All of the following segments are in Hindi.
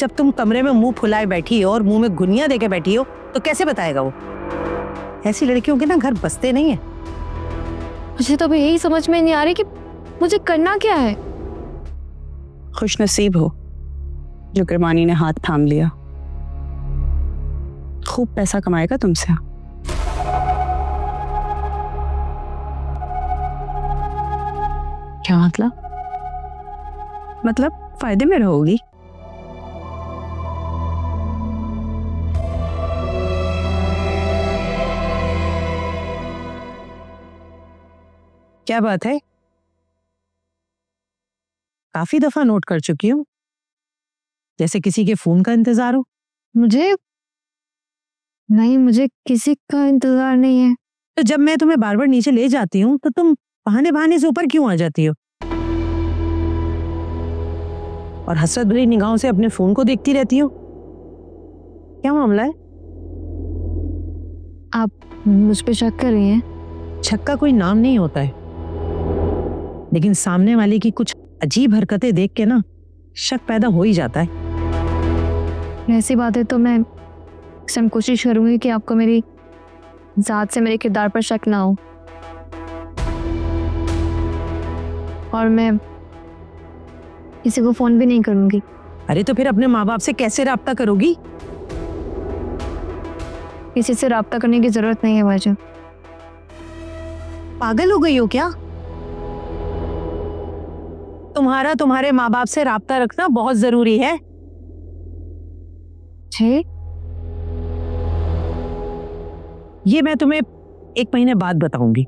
जब तुम कमरे में मुंह फुलाए बैठी हो और मुंह में गुनिया देके बैठी हो तो कैसे बताएगा वो? ऐसी लड़कियों के ना घर बसते नहीं है। मुझे तो अभी यही समझ में नहीं आ रही कि मुझे करना क्या है। खुशनसीब हो जो किरमानी ने हाथ थाम लिया। खूब पैसा कमाएगा तुमसे। क्या मतलब? मतलब फायदे में रहोगी। क्या बात है? काफी दफा नोट कर चुकी हूँ, जैसे किसी के फोन का इंतजार हो। मुझे किसी का इंतजार नहीं है। तो जब मैं तुम्हें बार बार नीचे ले जाती हूँ तो तुम बहाने बहाने से ऊपर क्यों आ जाती हो और हसरत भरी निगाहों से अपने फोन को देखती रहती हो? क्या मामला है? आप मुझ पे शक कर रही हैं? शक का कोई नाम नहीं होता है, लेकिन सामने वाले की कुछ अजीब हरकतें देख के ना शक पैदा हो ही जाता है। ऐसी बात है तो मैं कोशिश करूंगी कि आपको मेरी जात से मेरे किरदार पर शक ना हो, और मैं किसी को फोन भी नहीं करूंगी। अरे तो फिर अपने माँ बाप से कैसे राब्ता करोगी? किसी से राब्ता करने की जरूरत नहीं है मुझे। पागल हो गई हो क्या? तुम्हारा तुम्हारे माँ बाप से राब्ता रखना बहुत जरूरी है। जी? ये मैं तुम्हें 1 महीने बाद बताऊंगी।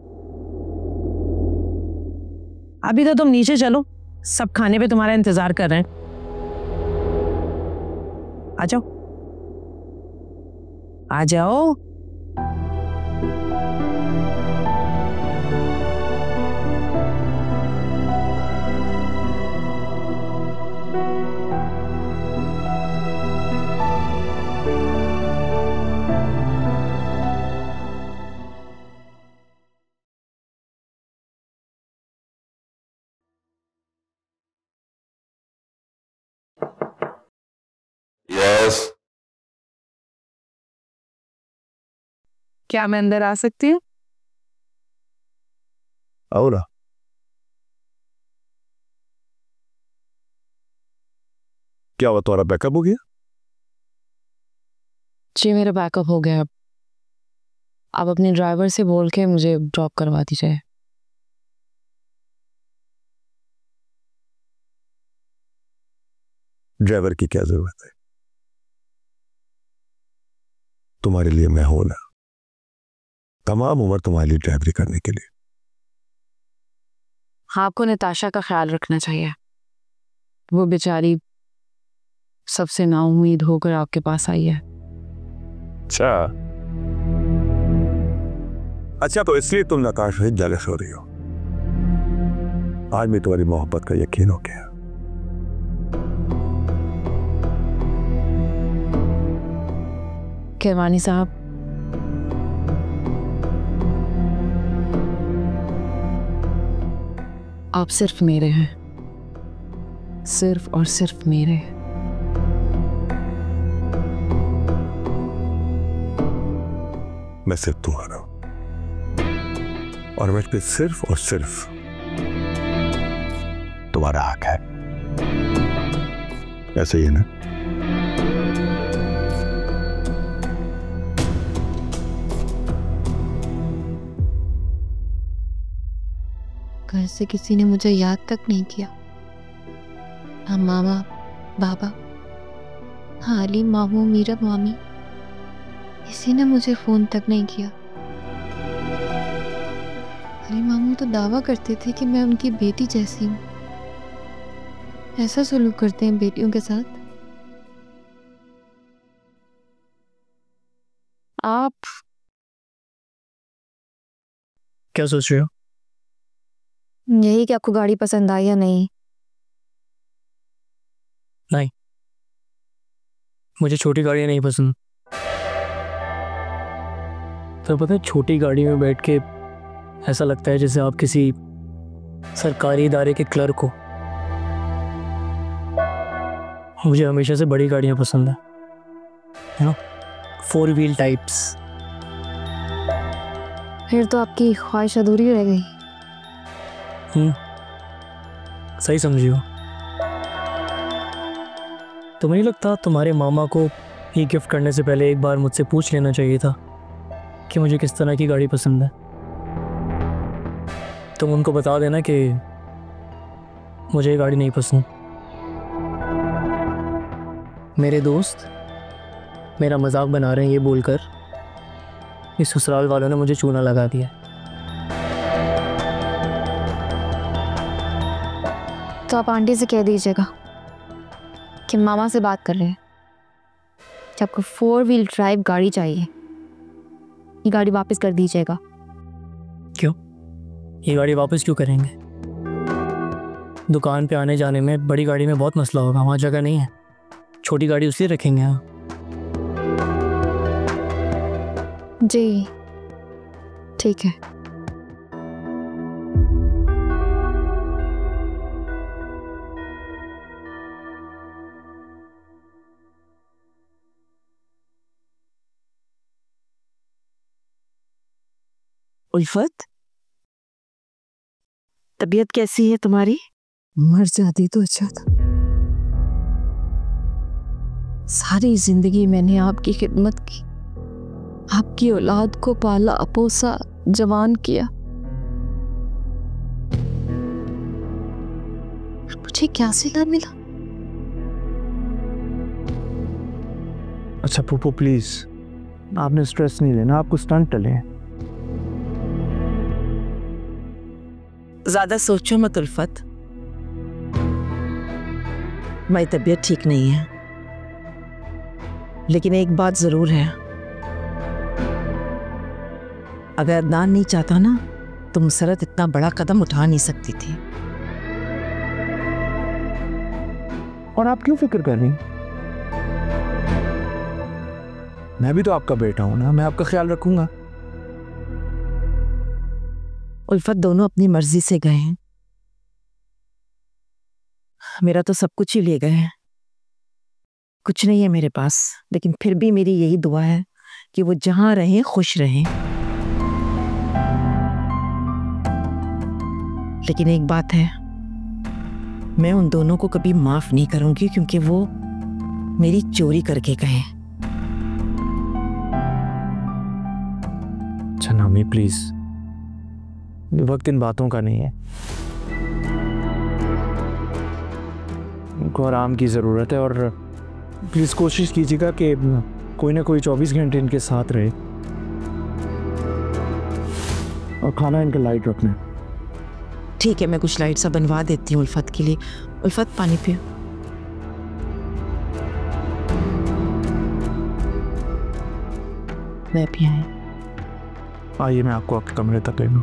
अभी तो तुम नीचे चलो, सब खाने पे तुम्हारा इंतजार कर रहे हैं। आ जाओ, आ जाओ। यस। क्या मैं अंदर आ सकती हूँ? आओ ना। क्या हुआ, तुम्हारा बैकअप हो गया? जी मेरा बैकअप हो गया। आप अपने ड्राइवर से बोल के मुझे ड्रॉप करवा दीजिए। ड्राइवर की क्या जरूरत है? तुम्हारे लिए मैं हूं ना, तमाम उम्र तुम्हारे लिए ड्राइवरी करने के लिए। आपको नताशा का ख्याल रखना चाहिए। वो बेचारी सबसे नाउम्मीद होकर आपके पास आई है। अच्छा तो इसलिए तुम नताशा से जेलस हो रही हो? आज भी तुम्हारी मोहब्बत का यकीन हो गया। किरमानी साहब, आप सिर्फ मेरे हैं, सिर्फ और सिर्फ मेरे। मैं सिर्फ तुम्हारा हूं और मुझ पे सिर्फ और सिर्फ तुम्हारा हक है। ऐसे ही है ना? घर से किसी ने मुझे याद तक नहीं किया। ना मामा, बाबा, हाली, मामू, मीरा, मामी, किसी ने मुझे फोन तक नहीं किया। अरे मामू तो दावा करते थे कि मैं उनकी बेटी जैसी हूँ। ऐसा सलूक करते हैं बेटियों के साथ। आप क्या सोच रहे हो? यही कि आपको गाड़ी पसंद आई या नहीं। नहीं, मुझे छोटी गाड़ियाँ नहीं पसंद। तो पता है, छोटी गाड़ी में बैठ के ऐसा लगता है जैसे आप किसी सरकारी इदारे के क्लर्क हो मुझे हमेशा से बड़ी गाड़ियाँ पसंद है, यू नो, 4 व्हील टाइप्स। फिर तो आपकी ख्वाहिश अधूरी रह गई। सही समझी हो। तो नहीं लगता तुम्हारे मामा को ये गिफ्ट करने से पहले एक बार मुझसे पूछ लेना चाहिए था कि मुझे किस तरह की गाड़ी पसंद है? तुम उनको बता देना कि मुझे ये गाड़ी नहीं पसंद। मेरे दोस्त मेरा मजाक बना रहे हैं ये बोलकर इस ससुराल वालों ने मुझे चूना लगा दिया। तो आप आंटी से कह दीजिएगा कि मामा से बात कर रहे हैं कि आपको 4 व्हील ड्राइव गाड़ी चाहिए, ये गाड़ी वापस कर दीजिएगा। क्यों? ये गाड़ी वापस क्यों करेंगे? दुकान पे आने जाने में बड़ी गाड़ी में बहुत मसला होगा, वहाँ जगह नहीं है। छोटी गाड़ी उसलिए रखेंगे। हाँ जी ठीक है। उल्फत, तबीयत कैसी है तुम्हारी? मर जाती तो अच्छा था। सारी जिंदगी मैंने आपकी खिदमत की, आपकी औलाद को पाला पोसा जवान किया। मुझे क्या सिला मिला? अच्छा पुप्पू प्लीज, आपने स्ट्रेस नहीं लेना, आपको स्टंट टले हैं। ज्यादा सोचो मत उल्फत, मेरी तबीयत ठीक नहीं है, लेकिन एक बात जरूर है, अगर अदनान नहीं चाहता ना तो मुसरत इतना बड़ा कदम उठा नहीं सकती थी। और आप क्यों फिक्र कर रही? मैं भी तो आपका बेटा हूं ना, मैं आपका ख्याल रखूंगा। उल्फत, दोनों अपनी मर्जी से गए हैं, मेरा तो सब कुछ ही ले गए हैं, कुछ नहीं है मेरे पास, लेकिन फिर भी मेरी यही दुआ है कि वो जहां रहें खुश रहें। लेकिन एक बात है, मैं उन दोनों को कभी माफ नहीं करूंगी, क्योंकि वो मेरी चोरी करके गए। अच्छा नामी प्लीज, वक्त इन बातों का नहीं है, उनको आराम की ज़रूरत है, और प्लीज़ कोशिश कीजिएगा कि कोई ना कोई 24 घंटे इनके साथ रहे, और खाना इनका लाइट रखना। ठीक है, मैं कुछ लाइट सा बनवा देती हूँ उल्फत के लिए। उल्फत पानी पियो। मैं भी आई। आइए मैं आपको आपके कमरे तक ले लूँ।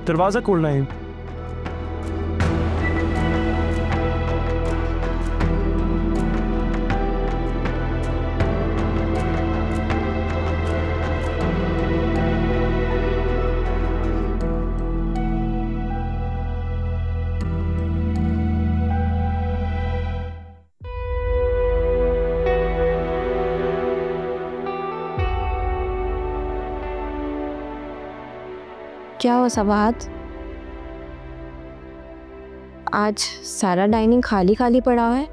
दरवाजा खोलना है। क्या हो सबात, आज सारा डाइनिंग खाली खाली पड़ा है?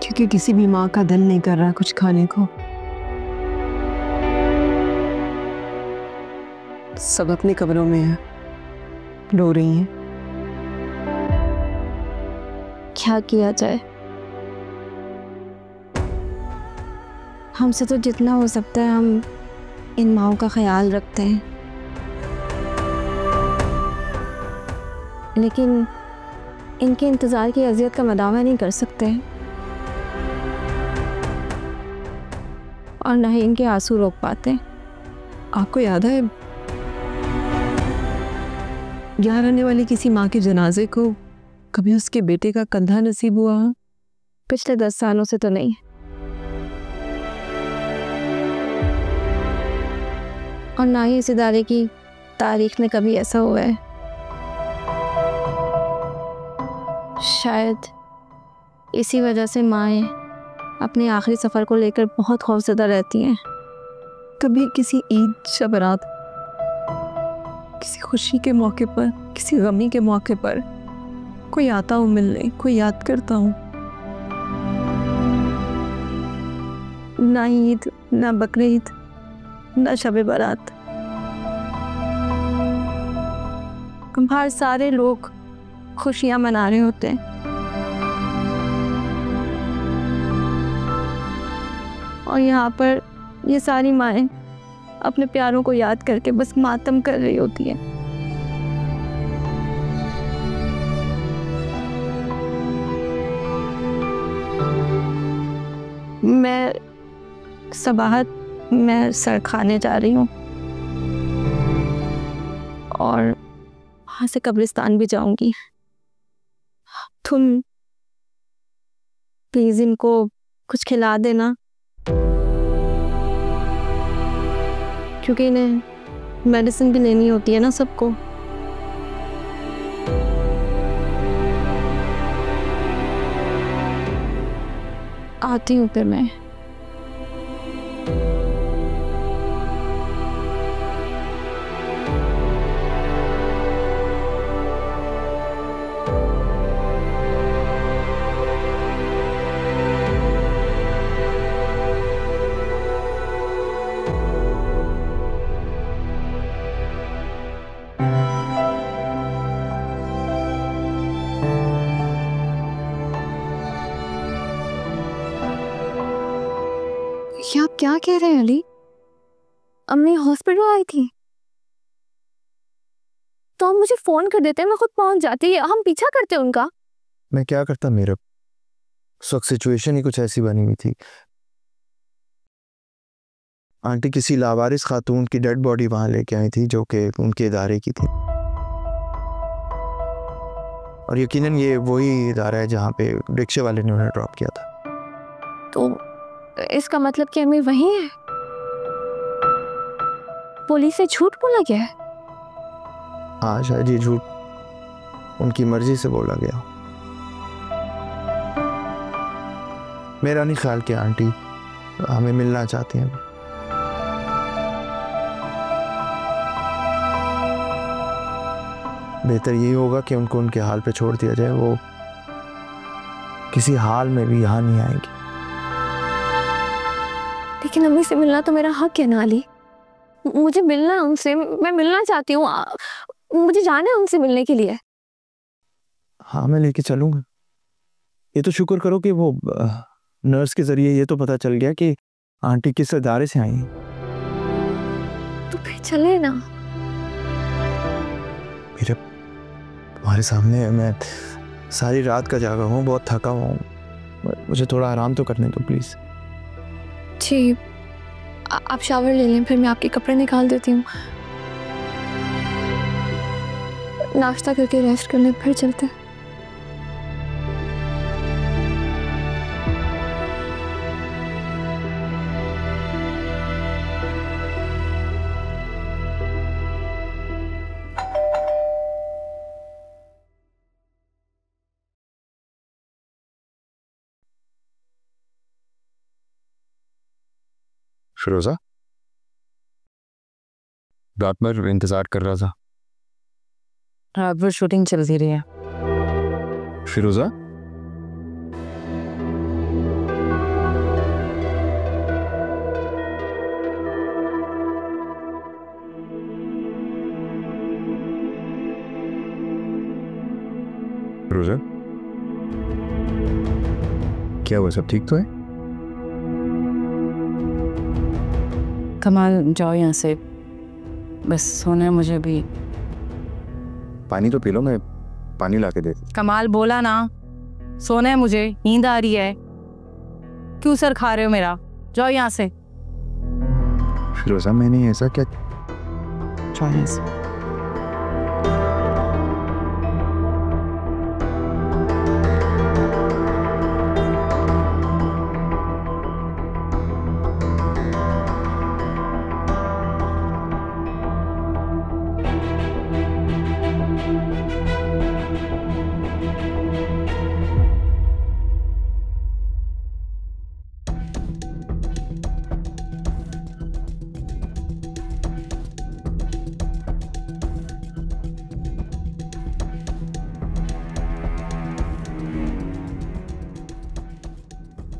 क्योंकि किसी भी माँ का दिल नहीं कर रहा कुछ खाने को। सब अपनी कब्रों में है, रो रही हैं। क्या किया जाए, हमसे तो जितना हो सकता है हम इन माँओं का ख्याल रखते हैं, लेकिन इनके इंतज़ार की अज़ियत का मदावा नहीं कर सकते और न ही इनके आंसू रोक पाते। आपको याद है यहाँ रहने वाली किसी माँ के जनाजे को कभी उसके बेटे का कंधा नसीब हुआ? पिछले 10 सालों से तो नहीं। और ना ही इस इदारे की तारीख में कभी ऐसा हुआ है। शायद इसी वजह से माएँ अपने आखिरी सफ़र को लेकर बहुत खौफज़दा रहती हैं। कभी किसी ईद शब रात, किसी खुशी के मौके पर, किसी गमी के मौके पर कोई आता हूँ मिलने, कोई याद करता हूँ। ना ईद, ना बकरीद, ना शब बारात। बाहर सारे लोग खुशियाँ मना रहे होते हैं और यहाँ पर ये सारी माएँ अपने प्यारों को याद करके बस मातम कर रही होती हैं। मैं सबाहत मैं सर खाने जा रही हूँ और वहाँ से कब्रिस्तान भी जाऊंगी। तुम प्लीज इनको कुछ खिला देना, क्योंकि इन्हें मेडिसिन भी लेनी होती है ना सबको। आती हूँ फिर मैं। ये आप क्या कह रहे हैं अली? अम्मी हॉस्पिटल आई थी तो आप मुझे फोन कर देते, मैं खुद पहुंच जाती, हम पीछा करते उनका। मैं क्या करता, मेरा उस वक्त सिचुएशन ही कुछ ऐसी बनी हुई थी। आंटी किसी लावारिस खातून की डेड बॉडी वहां लेके आई थी जो कि उनके इदारे की थी, और यकीनन ये वही इदारा है जहाँ पे रिक्शे वाले ने उन्हें ड्रॉप किया था। तो इसका मतलब कि अम्मी वही है? पुलिस से झूठ बोला गया है? हाँ शायद ये झूठ उनकी मर्जी से बोला गया। मेरा नहीं ख्याल कि आंटी हमें मिलना चाहती हैं। बेहतर यही होगा कि उनको उनके हाल पे छोड़ दिया जाए। वो किसी हाल में भी यहाँ नहीं आएंगी। लेकिन अम्मी से मिलना तो मेरा हक है ना अली, मुझे मिलना है उनसे, मैं मिलना चाहती हूँ, मुझे जाना है उनसे मिलने के लिए। हाँ मैं लेके चलूंगा। ये तो शुक्र करो कि वो नर्स के जरिए ये तो पता चल गया कि आंटी किस इदारे से आई हैं। तो फिर चले ना। मेरे तुम्हारे सामने मैं सारी रात का जागा हूँ, बहुत थका हुआ हूँ, मुझे थोड़ा आराम तो करने दो प्लीज। जी आप शावर ले लें, फिर मैं आपके कपड़े निकाल देती हूँ। नाश्ता करके रेस्ट कर लें, फिर चलते हैं। फिरोजा, रात भर इंतजार कर रहा था। रात भर शूटिंग चलती रही है। फिरोजा, फिरोजा, क्या हुआ? सब ठीक तो है? कमाल जाओ यहाँ से, बस सोना है मुझे भी। पानी तो पी लो, मैं पानी लाके दे। कमाल बोला ना, सोना है मुझे, नींद आ रही है। क्यों सर खा रहे हो मेरा? जाओ यहाँ से। फिरोजा मैंने ऐसा क्या? जाओ यहाँ से।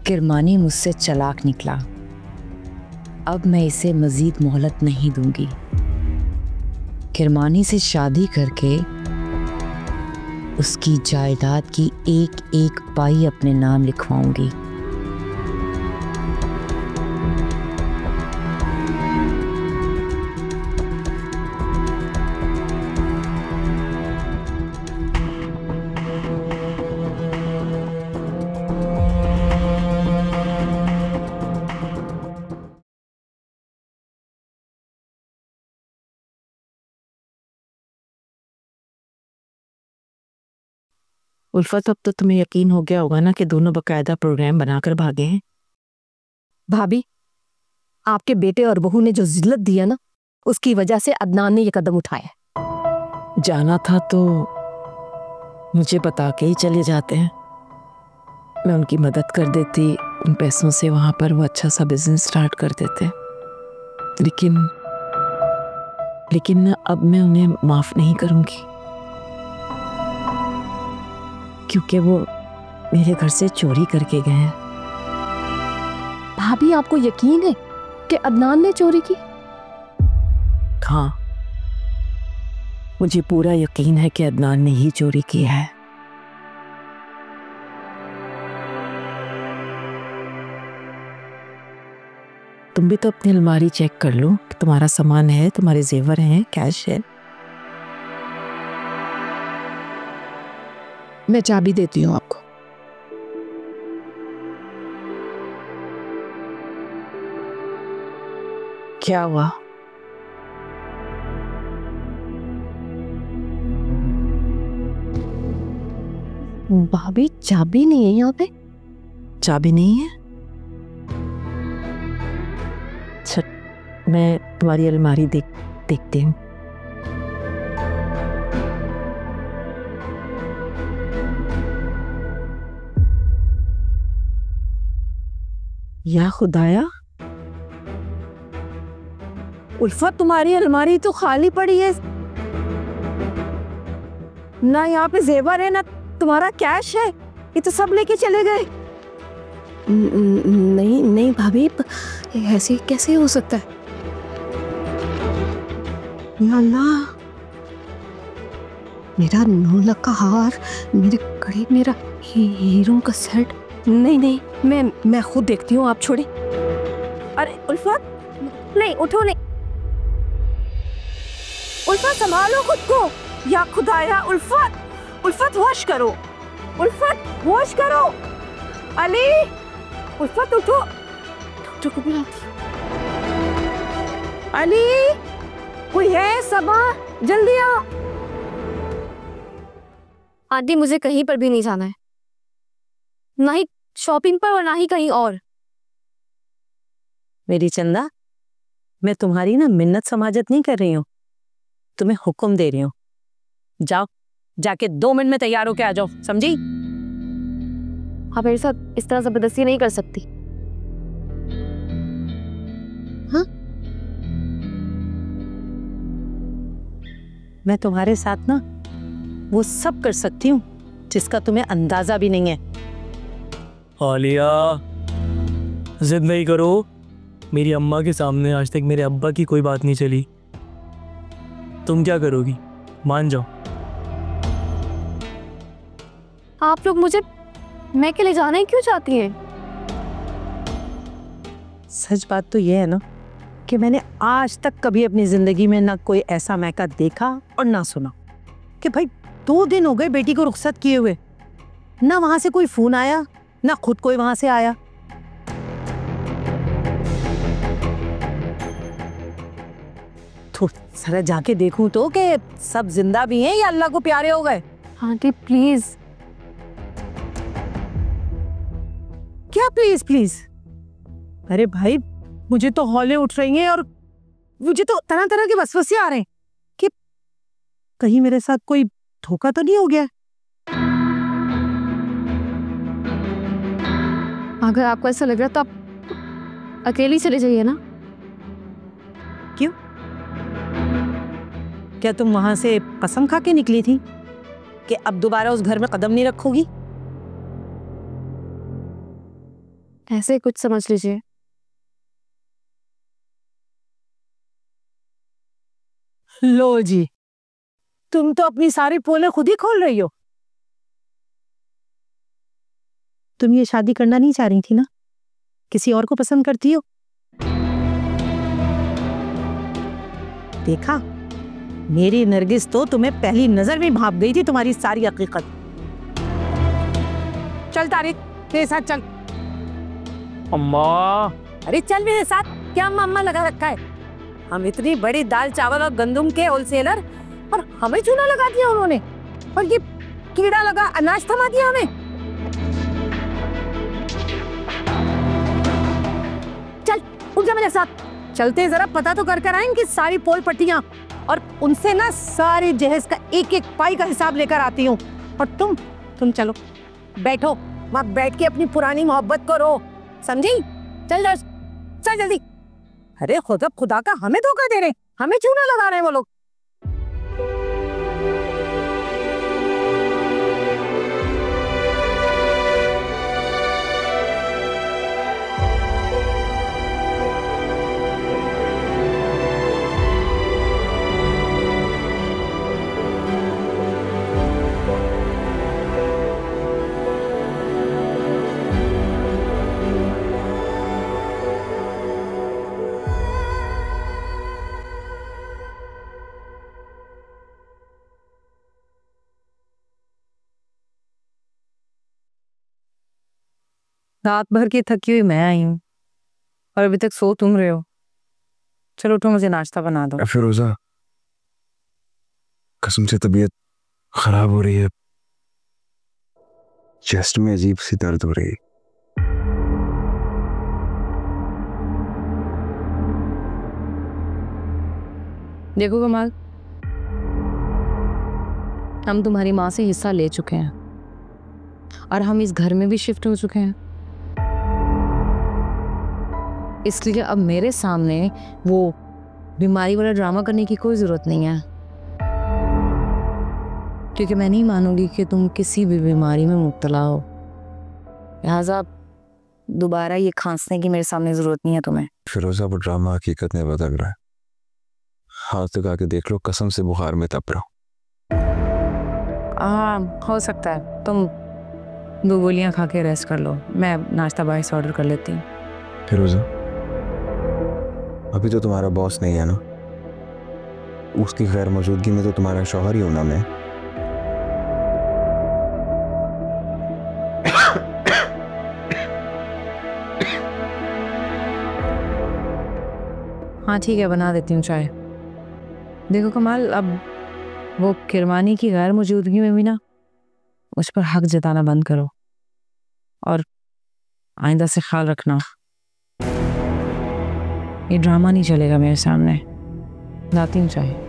किरमानी मुझसे चालाक निकला। अब मैं इसे मजीद मोहलत नहीं दूंगी। किरमानी से शादी करके उसकी जायदाद की एक एक पाई अपने नाम लिखवाऊंगी। उल्फत, अब तो तुम्हें यकीन हो गया होगा ना कि दोनों बकायदा प्रोग्राम बनाकर भागे हैं। भाभी, आपके बेटे और बहू ने जो जिल्लत दिया ना, उसकी वजह से अदनान ने ये कदम उठाया। जाना था तो मुझे बता के ही चले जाते हैं। मैं उनकी मदद कर देती, उन पैसों से वहां पर वो अच्छा सा बिजनेस स्टार्ट कर देते। लेकिन अब मैं उन्हें माफ नहीं करूंगी, क्योंकि वो मेरे घर से चोरी करके गए हैं। भाभी, आपको यकीन है कि अदनान ने चोरी की? हाँ, मुझे पूरा यकीन है कि अदनान ने ही चोरी की है। तुम भी तो अपनी अलमारी चेक कर लो कि तुम्हारा सामान है, तुम्हारे जेवर हैं, कैश है। मैं चाबी देती हूँ आपको। क्या हुआ? भाभी, चाबी नहीं है यहाँ पे। चाबी नहीं है? अच्छा, मैं तुम्हारी अलमारी देखती हूँ। या खुदाया, उल्फत, तुम्हारी अलमारी तो खाली पड़ी है। ना यहाँ पे जेवर है, ना तुम्हारा कैश है। ये तो सब लेके चले गए। नहीं नहीं भाभी, ऐसे कैसे हो सकता है? या अल्लाह, मेरा 9 लाख का हार, मेरे कड़े, मेरा हीरों का सेट। नहीं नहीं, मैं खुद देखती हूँ, आप छोड़े। अरे उल्फत, नहीं, उठो नहीं। उल्फत, संभालो खुद को। या खुदाया, उल्फत होश करो। उल्फत, होश करो। अली, उल्फत उठो। डॉक्टर को बुलाती। अली, कोई है? सबा, जल्दी आओ। आंटी, मुझे कहीं पर भी नहीं जाना है, ना ही शॉपिंग पर और ना ही कहीं और। मेरी चंदा, मैं तुम्हारी ना मिन्नत समाजत नहीं कर रही हूँ, तुम्हें हुक्म दे रही हूँ। जाओ, जाके 2 मिनट में तैयार होके आ जाओ, समझी? आप मेरे साथ इस तरह जबरदस्ती नहीं कर सकती। हाँ, मैं तुम्हारे साथ ना वो सब कर सकती हूँ जिसका तुम्हें अंदाजा भी नहीं है। आलिया, जिद नहीं करो। मेरी अम्मा के सामने आज तक मेरे अब्बा की कोई बात नहीं चली। तुम क्या करोगी? मान जाओ। आप लोग मुझे मैं के ले जाना ही क्यों चाहती हैं? सच बात तो ये है ना कि मैंने आज तक कभी अपनी जिंदगी में ना कोई ऐसा मैका देखा और ना सुना कि भाई 2 दिन हो गए बेटी को रुखसत किए हुए, ना वहां से कोई फोन आया, ना खुद कोई वहां से आया। तो जरा जाके देखूं तो कि सब जिंदा भी हैं या अल्लाह को प्यारे हो गए। Aunty please. क्या प्लीज प्लीज? अरे भाई, मुझे तो हौले उठ रही हैं और मुझे तो तरह तरह के वसवसे आ रहे हैं कि कहीं मेरे साथ कोई धोखा तो नहीं हो गया। अगर आपको ऐसा लग रहा तो आप अकेली चले जाइए ना। क्यों? क्या तुम वहां से कसम खा के निकली थी कि अब दोबारा उस घर में कदम नहीं रखोगी? ऐसे कुछ समझ लीजिए। लो जी, तुम तो अपनी सारी पोलें खुद ही खोल रही हो। तुम ये शादी करना नहीं चाह रही थी ना? किसी और को पसंद करती हो? देखा, मेरी नरगिस तो तुम्हें पहली नजर में भाप गई थी तुम्हारी सारी हकीकत। चल तारिक, मेरे साथ चल। अम्मा। अरे चल मेरे साथ। क्या अम्मा लगा रखा है? हम इतनी बड़ी दाल चावल और गंदुम के होलसेलर, और हमें चूना लगा दिया उन्होंने, और ये कीड़ा लगा अनाज थमा दिया हमें। चल उठ जा मेरे साथ। चलते जरा पता तो कर कर आए इनकी सारी पोल पट्टियां, और उनसे ना सारे जहेज का एक एक पाई का हिसाब लेकर आती हूँ। और तुम चलो, बैठो वहां, बैठ के अपनी पुरानी मोहब्बत को रो, समझी? चल जल्दी। अरे खुदा का हमें धोखा दे रहे, हमें चूना लगा रहे हैं वो लोग। रात भर की थकी हुई मैं आई हूँ और अभी तक सो तुम रहे हो। चलो उठो, मुझे नाश्ता बना दो। फिरोजा, कसम से तबीयत खराब हो रही है, चेस्ट में अजीब सी दर्द हो रही है। देखो कमाल, हम तुम्हारी माँ से हिस्सा ले चुके हैं और हम इस घर में भी शिफ्ट हो चुके हैं, इसलिए अब मेरे सामने वो बीमारी वाला ड्रामा करने की कोई जरूरत नहीं है, क्योंकि मैं नहीं मानूंगी कि तुम किसी भी बीमारी में मुब्तला हो। लिहाजा दोबारा ये खांसने की मेरे सामने जरूरत नहीं है तुम्हें। फिरोजा, वो ड्रामा हकीकत में बदल रहा है। हाथ लगा के देख लो, कसम से बुखार में तप रहा हूं। हाँ हो सकता है, तुम 2 गोलियां खा के रेस्ट कर लो, मैं नाश्ता बाहर से ऑर्डर कर लेती हूँ। फिरोजा, अभी तो तुम्हारा बॉस नहीं है ना, उसकी गैर मौजूदगी में तो तुम्हारा शौहर ही हूं ना मैं। हाँ ठीक है, बना देती हूँ चाय। देखो कमाल, अब वो किरमानी की गैर मौजूदगी में भी ना मुझ पर हक जताना बंद करो और आइंदा से ख्याल रखना, ये ड्रामा नहीं चलेगा मेरे सामने। लाती हूँ चाय।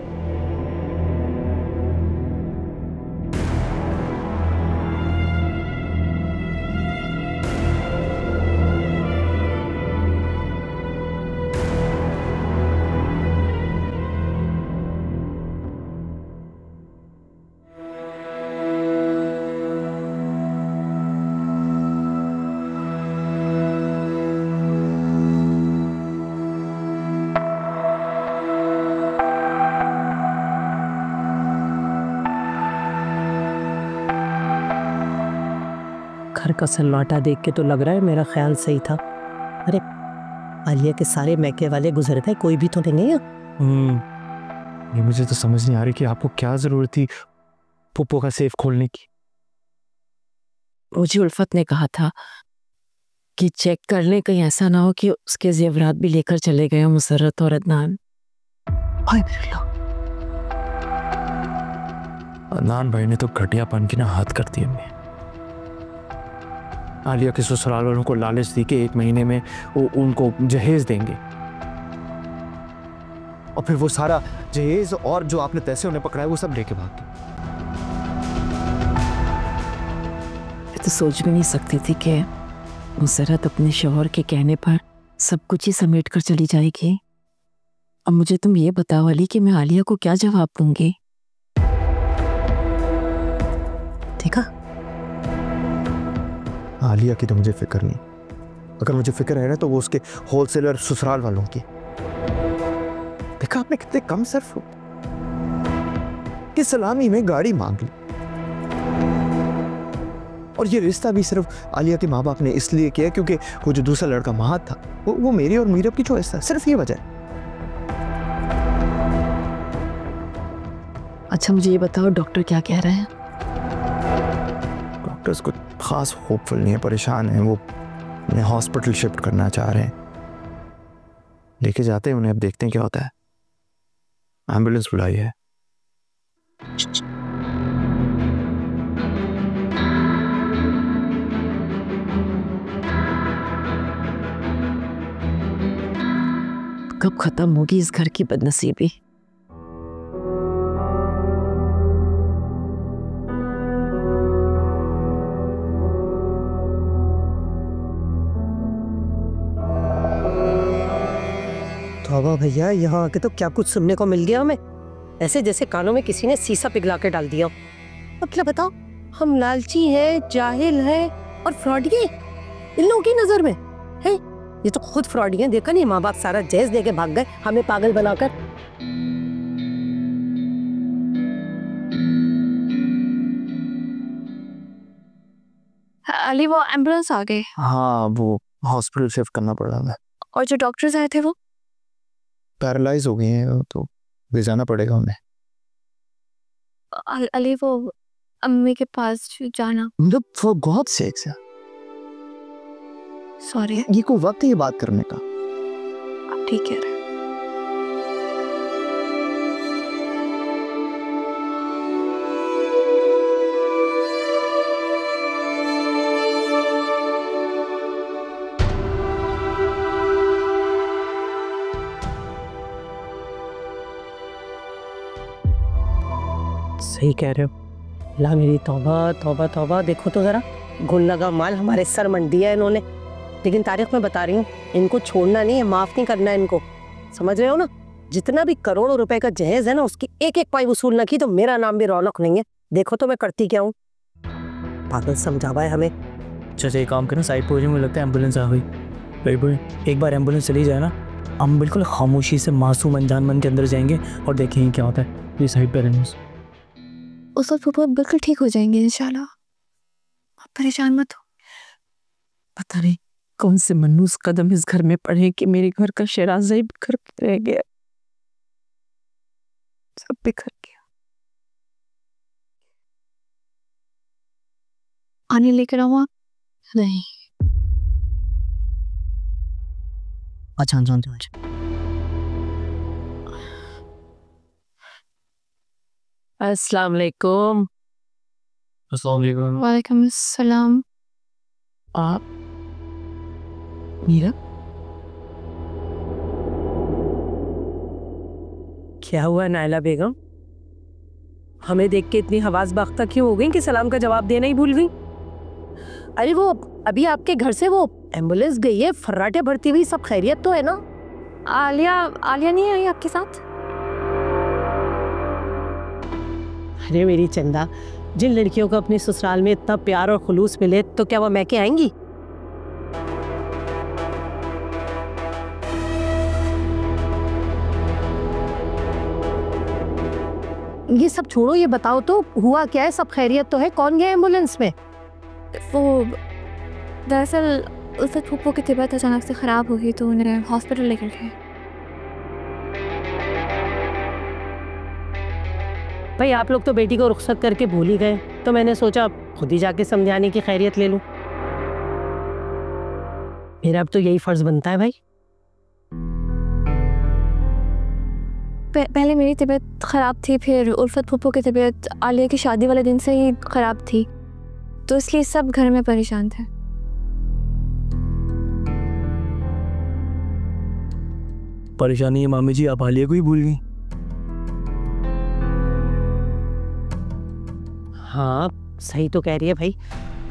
घर का सन्नाटा देख के तो लग रहा है मेरा ख्याल सही था। अरे आलिया के सारे मैके वाले गुजर गए, कोई भी तो नहीं है। ये मुझे तो समझ नहीं आ रही कि आपको क्या जरूरत थी पुप्पो का सेफ खोलने की। मुझे उल्फत ने कहा था कि चेक कर लें, कहीं ऐसा ना हो कि उसके जेवरात भी लेकर चले गए मुसर्रत और अदनान। अदनान भाई ने तो घटियापन की ना हाथ कर दी हमने। आलिया के ससुराल वालों को लालच दी कि 1 महीने में वो उनको जहेज देंगे, और फिर वो सारा जहेज और जो आपने पैसे उन्हें पकड़ाए वो सब लेके भाग गए। मैं तो सोच भी नहीं सकती थी कि मुसर्रत अपने शौहर के कहने पर सब कुछ ही समेट कर चली जाएगी। अब मुझे तुम ये बताओ अली कि मैं आलिया को क्या जवाब दूंगी। देखा, आलिया की तो मुझे फिक्र नहीं, अगर मुझे फिक्र है ना तो वो उसके होलसेलर ससुराल वालों की। देखा आपने कितने कम सर्फ कि सलामी में गाड़ी मांग ली। और ये रिश्ता भी सिर्फ आलिया के माँ बाप ने इसलिए किया क्योंकि वो जो दूसरा लड़का महद था वो मेरी और मीरब की चॉइस था, सिर्फ ये वजह है। अच्छा मुझे ये बताओ डॉक्टर क्या कह रहे हैं? डॉक्टर्स कुछ खास होपफुल नहीं है, परेशान है। वो उन्हें हॉस्पिटल शिफ्ट करना चाह रहे हैं। लेके जाते हैं उन्हें, अब देखते हैं क्या होता है। एम्बुलेंस बुलाई है। कब खत्म होगी इस घर की बदनसीबी? तौबा भैया, यहाँ आके तो क्या कुछ सुनने को मिल गया हमें। ऐसे जैसे कानों में किसी ने सीसा पिघला के डाल दिया। अब क्या बताओ, हम लालची हैं, जाहिल हैं और फ्रॉडी इन लोगों की नजर में है। ये तो खुद फ्रॉडी हैं। देखा नहीं, माँ बाप सारा जैज दे के भाग गए हमें पागल बनाकर। अली वो एम्बुलेंस आ गई। हाँ, वो हॉस्पिटल शिफ्ट करना पड़ रहा है। और जो डॉक्टर्स आए थे वो पैरालाइज हो गए हैं, तो ले जाना पड़ेगा उन्हें। अली वो अम्मी के पास जाना। फॉर गॉड सेक्स, सॉरी, ये कोई वक्त है ये बात करने का? आप ठीक कह रहे हैं। सही कह रहे हो। ला मेरी तौबा तौबा तौबा, देखो तो जरा, गुल लगा माल हमारे सर मंड दिया इन्होंने। लेकिन तारीख में बता रही हूँ, इनको छोड़ना नहीं है, माफ नहीं करना इनको, समझ रहे हो ना। जितना भी करोड़ों रुपए का जहेज है ना, उसकी एक एक पाई वसूल न की तो मेरा नाम भी रौनक नहीं है। देखो तो मैं करती क्या हूँ। पागल समझावा है हमें। चाचा एक काम करना, साइड पर मुझे लगता है एम्बुलेंस आ गई। भाई भाई, एक बार एम्बुलेंस चली जाए ना, हम बिल्कुल खामोशी से मासूम अनजान मन के अंदर जाएंगे और देखेंगे क्या होता है। ये साइड पर रहने। उस वक्त फूफा बिल्कुल ठीक हो जाएंगे इंशाल्लाह, आप परेशान मत हो। पता नहीं कौन से मनूस कदम इस घर में पड़े कि मेरे घर का शराज़ा ही बिखर के रह गया, सब बिखर गया। आने लेकर आऊँ आप? नहीं, अच्छा जानते हो। अस्सलाम वालेकुम। अस्सलाम वालेकुम। वालेकुम अस्सलाम। आप मीरा? क्या हुआ नायला बेगम, हमें देख के इतनी हवास बाख्ता क्यों हो गई कि सलाम का जवाब देना ही भूल गई? अरे वो अभी आपके घर से वो एम्बुलेंस गई है, फर्राटे भरती हुई, सब खैरियत तो है ना? आलिया नहीं आई आपके साथ? अरे मेरी चंदा, जिन लड़कियों को अपने ससुराल में इतना प्यार और खुलूस मिले तो क्या वो मैके आएंगी? ये सब छोड़ो, ये बताओ तो हुआ क्या है, सब खैरियत तो है? कौन गया एम्बुलेंस में? वो दरअसल उस वक्त फूफो की तबीयत अचानक से ख़राब हो गई तो उन्हें हॉस्पिटल लेकर गए। भाई आप लोग तो बेटी को रुखसत करके भूल ही गए, तो मैंने सोचा खुद ही जाके समझाने की खैरियत ले लूं। मेरा अब तो यही फर्ज बनता है भाई। पहले मेरी तबीयत ख़राब थी, फिर उल्फत फूफो की तबीयत आलिया की शादी वाले दिन से ही ख़राब थी, तो इसलिए सब घर में परेशान थे। परेशानी है मामी जी, आप आलिया को ही भूल गई। हाँ सही तो कह रही है भाई।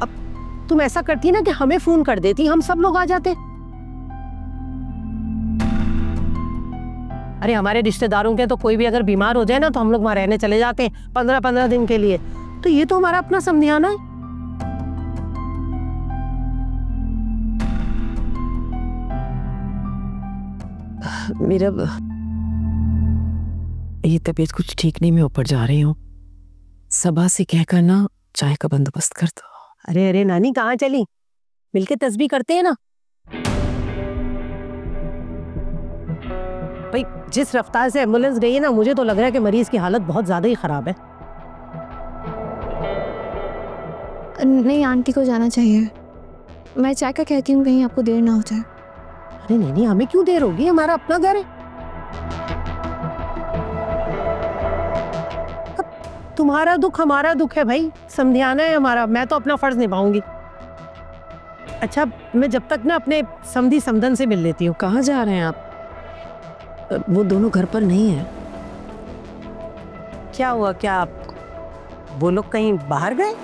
अब तुम ऐसा करती ना कि हमें फोन कर देती, हम सब लोग आ जाते। अरे हमारे रिश्तेदारों के तो कोई भी अगर बीमार हो जाए ना तो हम लोग वहां रहने चले जाते हैं 15-15 दिन के लिए। तो ये तो हमारा अपना समझाना है। मेरा ये तबीयत कुछ ठीक नहीं, मैं ऊपर जा रही हूँ। सबा से कहकर ना चाय का बंदोबस्त कर दो। अरे अरे नानी, कहाँ चली? मिलके तस्बीह करते हैं ना। भाई जिस रफ्तार से एम्बुलेंस गई है ना, मुझे तो लग रहा है कि मरीज की हालत बहुत ज्यादा ही खराब है। नहीं, आंटी को जाना चाहिए। मैं चाय का कहती हूँ, कहीं आपको देर ना हो जाए। अरे नहीं नहीं, हमें क्यों देर होगी? हमारा अपना घर है। अब तुम्हारा दुख हमारा दुख है भाई, समझाना है हमारा। मैं तो अपना फर्ज निभाऊंगी। अच्छा, मैं जब तक ना अपने समधी समधन से मिल लेती हूँ। कहाँ जा रहे हैं आप? वो दोनों घर पर नहीं है। क्या हुआ? क्या वो लोग कहीं बाहर गए?